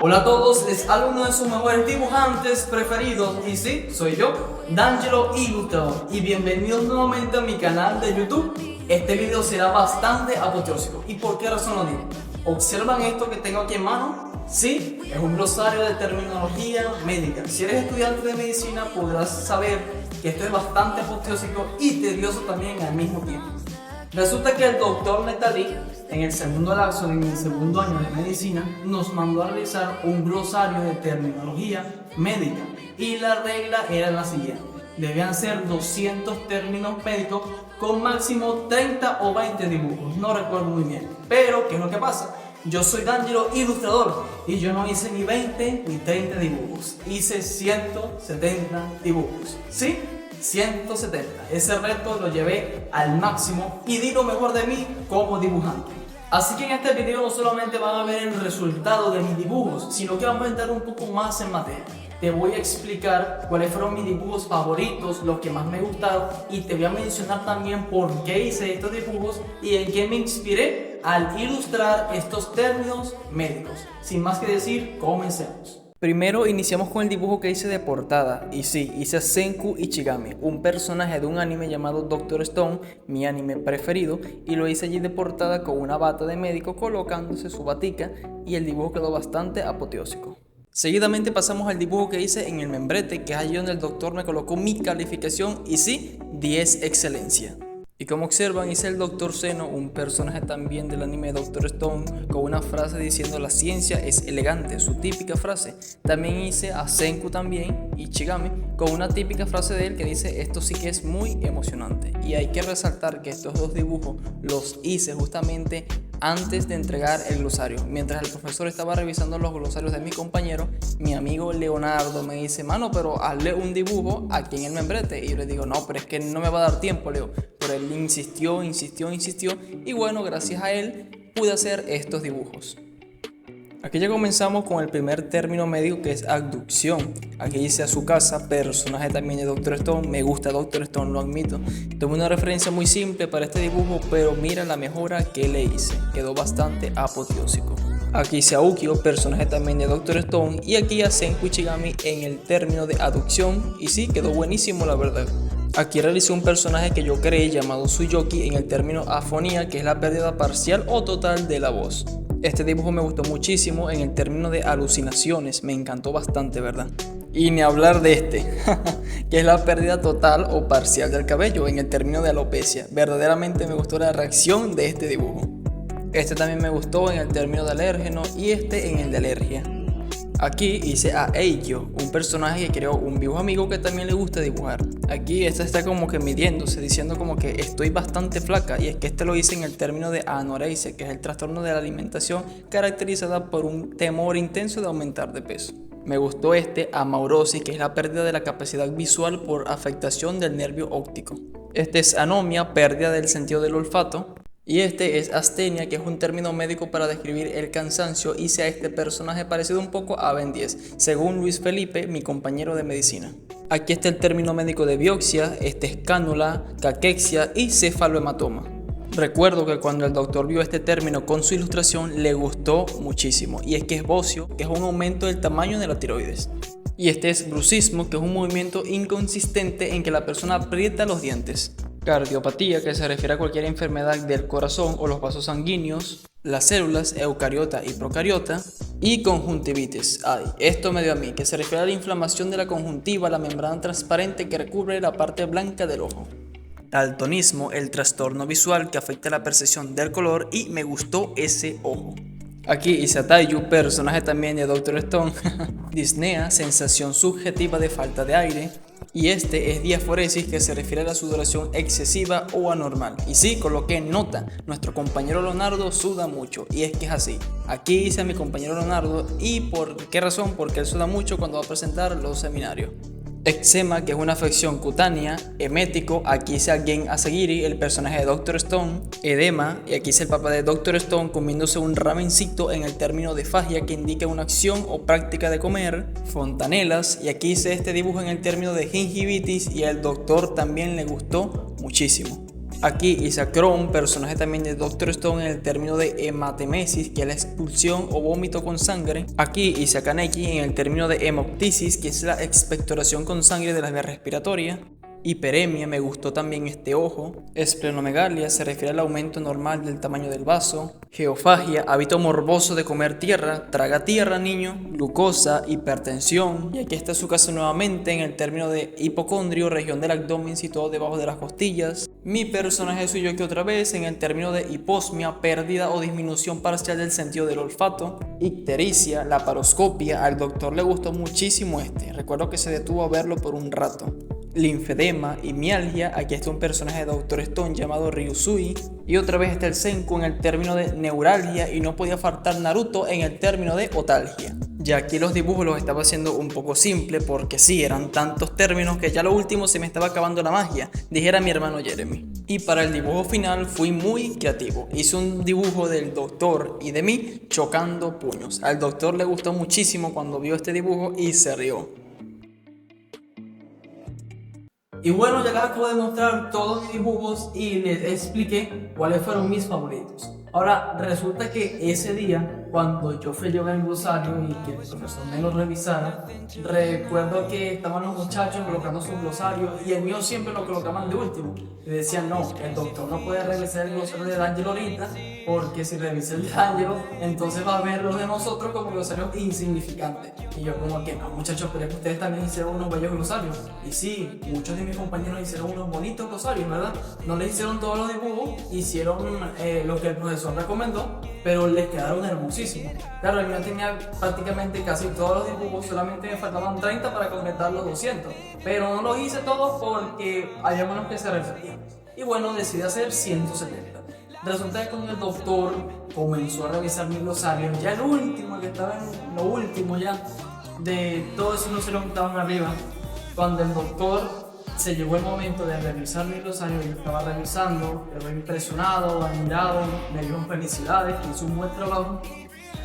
Hola a todos, les hablo uno de sus mejores dibujantes preferidos y sí, soy yo, D'Angelo Ilustrador, y bienvenidos nuevamente a mi canal de YouTube. Este video será bastante apoteósico. ¿Y por qué razón lo digo? ¿Observan esto que tengo aquí en mano? Sí, es un glosario de terminología médica. Si eres estudiante de medicina podrás saber que esto es bastante apoteósico y tedioso también al mismo tiempo. Resulta que el doctor Netali, en el segundo lapso de mi segundo año de medicina, nos mandó a realizar un glosario de terminología médica y la regla era la siguiente: debían ser 200 términos médicos con máximo 30 o 20 dibujos, no recuerdo muy bien. Pero, ¿qué es lo que pasa? Yo soy D'Angelo Ilustrador y yo no hice ni 20 ni 30 dibujos, hice 170 dibujos, ¿sí? 170. Ese reto lo llevé al máximo y di lo mejor de mí como dibujante. Así que en este video no solamente van a ver el resultado de mis dibujos, sino que vamos a entrar un poco más en materia. Te voy a explicar cuáles fueron mis dibujos favoritos, los que más me gustaron, y te voy a mencionar también por qué hice estos dibujos y en qué me inspiré al ilustrar estos términos médicos. Sin más que decir, comencemos. Primero iniciamos con el dibujo que hice de portada, y sí, hice a Senku Ichigami, un personaje de un anime llamado Doctor Stone, mi anime preferido, y lo hice allí de portada con una bata de médico colocándose su batica, y el dibujo quedó bastante apoteósico. Seguidamente pasamos al dibujo que hice en el membrete, que es allí donde el doctor me colocó mi calificación, y sí, 10 excelencia. Y como observan, hice el Dr. Zeno, un personaje también del anime Dr. Stone, con una frase diciendo la ciencia es elegante, su típica frase. También hice a Senku también, Ichigami, con una típica frase de él que dice esto sí que es muy emocionante. Y hay que resaltar que estos dos dibujos los hice justamente antes de entregar el glosario. Mientras el profesor estaba revisando los glosarios de mi compañero, mi amigo Leonardo me dice: mano, pero hazle un dibujo aquí en el membrete. Y yo le digo: no, pero es que no me va a dar tiempo, Leo. Pero él insistió, y bueno, gracias a él pude hacer estos dibujos. Aquí ya comenzamos con el primer término médico, que es abducción. Aquí dice a su casa, personaje también de Dr. Stone. Me gusta Dr. Stone, lo admito. Tomé una referencia muy simple para este dibujo, pero mira la mejora que le hice. Quedó bastante apoteósico. Aquí dice a Ukyo, personaje también de Dr. Stone. Y aquí a Senku Ichigami en el término de aducción. Y sí, quedó buenísimo, la verdad. Aquí realicé un personaje que yo creé llamado Suyoki en el término afonía, que es la pérdida parcial o total de la voz. Este dibujo me gustó muchísimo en el término de alucinaciones, me encantó bastante, ¿verdad? Y ni hablar de este, que es la pérdida total o parcial del cabello en el término de alopecia. Verdaderamente me gustó la reacción de este dibujo. Este también me gustó en el término de alérgeno y este en el de alergia. Aquí hice a Eikyo, un personaje que creó un viejo amigo que también le gusta dibujar. Aquí esta está como que midiéndose, diciendo como que estoy bastante flaca, y es que este lo hice en el término de anorexia, que es el trastorno de la alimentación caracterizada por un temor intenso de aumentar de peso. Me gustó este amaurosis, que es la pérdida de la capacidad visual por afectación del nervio óptico. Este es anomia, pérdida del sentido del olfato. Y este es astenia, que es un término médico para describir el cansancio. Hice a este personaje parecido un poco a Ben 10, según Luis Felipe, mi compañero de medicina. Aquí está el término médico de biopsia, este es cánula, caquexia y cefalohematoma. Recuerdo que cuando el doctor vio este término con su ilustración le gustó muchísimo, y es que es bocio, que es un aumento del tamaño de la tiroides. Y este es bruxismo, que es un movimiento inconsistente en que la persona aprieta los dientes. Cardiopatía, que se refiere a cualquier enfermedad del corazón o los vasos sanguíneos, las células eucariota y procariota, y conjuntivitis. Ay, esto me dio a mí, que se refiere a la inflamación de la conjuntiva, la membrana transparente que recubre la parte blanca del ojo. Daltonismo, el trastorno visual que afecta la percepción del color, y me gustó ese ojo. Aquí hice a Taiyu, personaje también de Dr. Stone. Disnea, sensación subjetiva de falta de aire. Y este es diaforesis, que se refiere a la sudoración excesiva o anormal. Y sí, coloqué nota, nuestro compañero Leonardo suda mucho, y es que es así. Aquí hice a mi compañero Leonardo, y ¿por qué razón? Porque él suda mucho cuando va a presentar los seminarios. Eczema, que es una afección cutánea. Emético, aquí hice a Gen Asagiri, el personaje de Dr. Stone. Edema, y aquí hice el papá de Dr. Stone comiéndose un ramencito en el término de fagia, que indica una acción o práctica de comer. Fontanelas, y aquí hice este dibujo en el término de gingivitis, y al doctor también le gustó muchísimo. Aquí hice a Kron, personaje también de Doctor Stone, en el término de hematemesis, que es la expulsión o vómito con sangre. Aquí hice a Kaneki en el término de hemoptisis, que es la expectoración con sangre de las vías respiratorias. Hiperemia, me gustó también este ojo. Esplenomegalia, se refiere al aumento normal del tamaño del vaso. Geofagia, hábito morboso de comer tierra, traga tierra niño. Glucosa, hipertensión. Y aquí está su caso nuevamente en el término de hipocondrio, región del abdomen situado debajo de las costillas. Mi personaje soy yo que otra vez en el término de hiposmia, pérdida o disminución parcial del sentido del olfato. Ictericia, laparoscopia, al doctor le gustó muchísimo este. Recuerdo que se detuvo a verlo por un rato. Linfedema y mialgia, aquí está un personaje de Doctor Stone llamado Ryusui. Y otra vez está el Senku en el término de neuralgia, y no podía faltar Naruto en el término de otalgia. Ya aquí los dibujos los estaba haciendo un poco simple, porque sí, eran tantos términos que ya lo último se me estaba acabando la magia, dijera mi hermano Jeremy. Y para el dibujo final fui muy creativo, hice un dibujo del doctor y de mí chocando puños. Al doctor le gustó muchísimo cuando vio este dibujo y se rió. Y bueno, ya les acabo de mostrar todos mis dibujos y les expliqué cuáles fueron mis favoritos. Ahora, resulta que ese día, cuando yo fui a llevar el glosario y que el profesor me lo revisara, recuerdo que estaban los muchachos colocando su glosario y el mío siempre lo colocaban de último. Y decían, no, el doctor no puede revisar el glosario de D'Angelo ahorita, porque si revisa el de D'Angelo, entonces va a ver los de nosotros como glosarios insignificantes. Y yo como que, no muchachos, pero es que ustedes también hicieron unos bellos glosarios. Y sí, muchos de mis compañeros hicieron unos bonitos glosarios, ¿verdad? No les hicieron todos los dibujos, hicieron lo que el profesor recomendó, pero les quedaron hermosísimos. Claro, el mío tenía prácticamente casi todos los dibujos, solamente me faltaban 30 para completar los 200, pero no los hice todos porque había unos que se repetían. Y bueno, decidí hacer 170. Resulta que cuando el doctor comenzó a revisar mi glosario, ya el último, que estaba en lo último ya de todos esos glosarios que estaban arriba, cuando el doctor se llegó el momento de revisar mi glosario, yo estaba revisando, quedé impresionado, admirado, me dijo felicidades, que hizo un buen trabajo.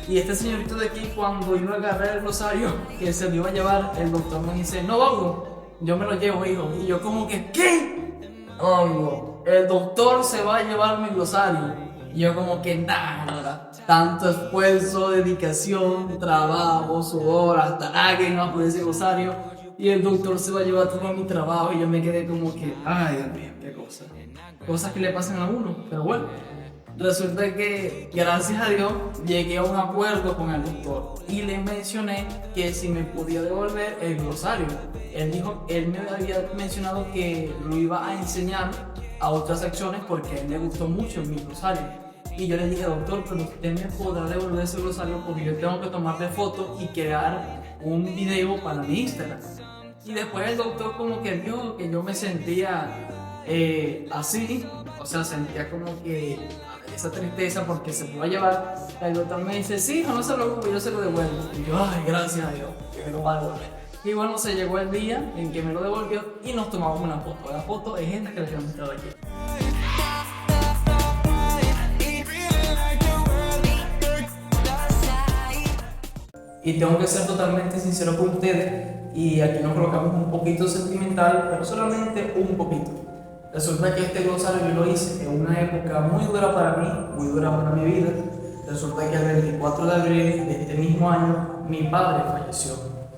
Y este señorito de aquí, cuando iba a agarrar el glosario que se lo iba a llevar, el doctor me dice, no, Bongo, yo me lo llevo, hijo. Y yo como que, ¿qué? Bongo, el doctor se va a llevar mi glosario. Y yo como que, nada, tanto esfuerzo, dedicación, trabajo, sudor, hasta lágrimas por ese glosario. Y el doctor se va a llevar todo mi trabajo y yo me quedé como que, ay Dios mío, qué cosa. Cosas que le pasan a uno, pero bueno. Resulta que, gracias a Dios, llegué a un acuerdo con el doctor y le mencioné que si me podía devolver el glosario. Él me había mencionado que lo iba a enseñar a otras secciones porque a él le gustó mucho mi glosario. Y yo le dije, doctor, pero usted me podrá devolver ese glosario porque yo tengo que tomarle foto y crear un video para mi Instagram. Y después el doctor como que vio que yo me sentía así, o sea, sentía como que esa tristeza porque se me va a llevar. El doctor me dice, sí, no se lo preocupe, yo se lo devuelvo. Y yo, ay, gracias a Dios, que me lo va a devolver. Y bueno, se llegó el día en que me lo devolvió y nos tomamos una foto. La foto es esta que les voy a mostrar aquí. Y tengo que ser totalmente sincero con ustedes, y aquí nos colocamos un poquito sentimental, pero solamente un poquito. Resulta que este glosario yo lo hice en una época muy dura para mí, muy dura para mi vida. Resulta que el 24 de abril de este mismo año mi padre falleció.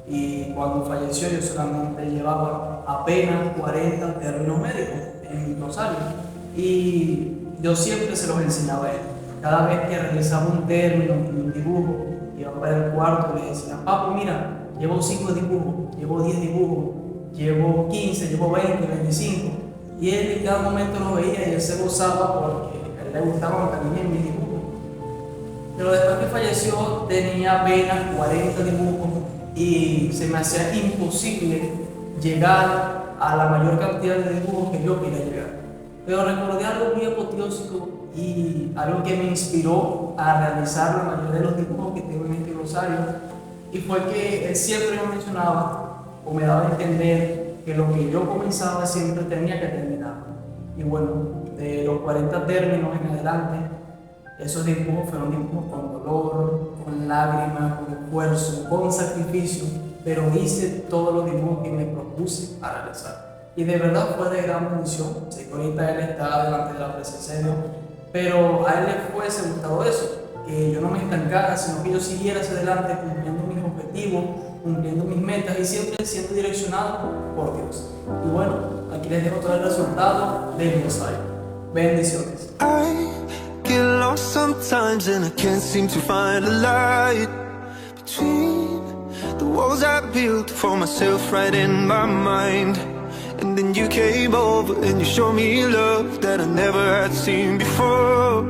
Y cuando falleció yo solamente llevaba apenas 40 términos médicos en mi glosario. Y yo siempre se los enseñaba a él. Cada vez que realizaba un término, un dibujo, iba para el cuarto y le decía, papi, mira, llevo 5 dibujos, llevo 10 dibujos, llevo 15, llevo 20, 25. Y él en cada momento lo veía y él se gozaba porque a él le gustaba también mis dibujos. Pero después que falleció tenía apenas 40 dibujos y se me hacía imposible llegar a la mayor cantidad de dibujos que yo quería llegar. Pero recordé algo muy apoteósico y algo que me inspiró a realizar la mayoría de los dibujos que tengo en este glosario, y fue que él siempre me mencionaba o me daba a entender que lo que yo comenzaba siempre tenía que terminar. Y bueno, de los 40 términos en adelante, esos dibujos fueron dibujos con dolor, con lágrimas, con esfuerzo, con sacrificio, pero hice todos los dibujos que me propuse a realizar. y de verdad fue de gran bendición. Sé que ahorita él está delante de la presencia de Dios, pero a él le fuese gustado eso, que yo no me estancara, sino que yo siguiera hacia adelante cumpliendo mis objetivos, cumpliendo mis metas y siempre siendo direccionado por Dios. Y bueno, aquí les dejo todo el resultado del ensayo. Bendiciones. I get lost sometimes and I can't seem to find a light between the walls I built for myself right in my mind. And then you came over and you showed me love that I never had seen before.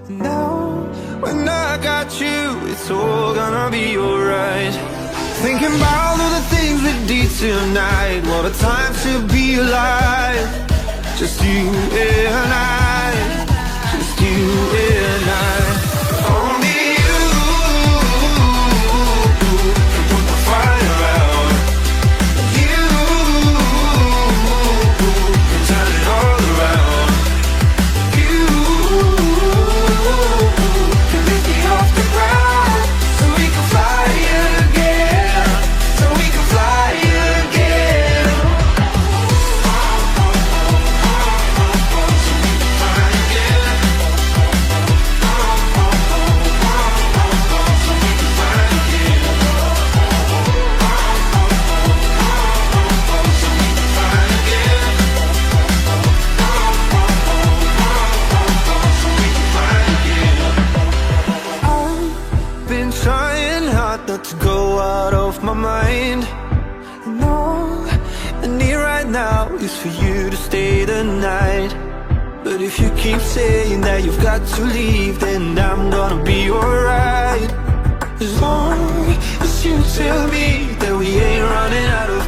And now, when I got you, it's all gonna be alright. Thinking about all the things we did tonight, what a time to be alive. Just you and I, just you and I. Only you can put the fire out. You can turn it all around. You can lift me off the ground, so we can fly again, so we can fly again. Been trying hard not to go out of my mind. And all I need right now is for you to stay the night. But if you keep saying that you've got to leave, then I'm gonna be alright. As long as you tell me that we ain't running out of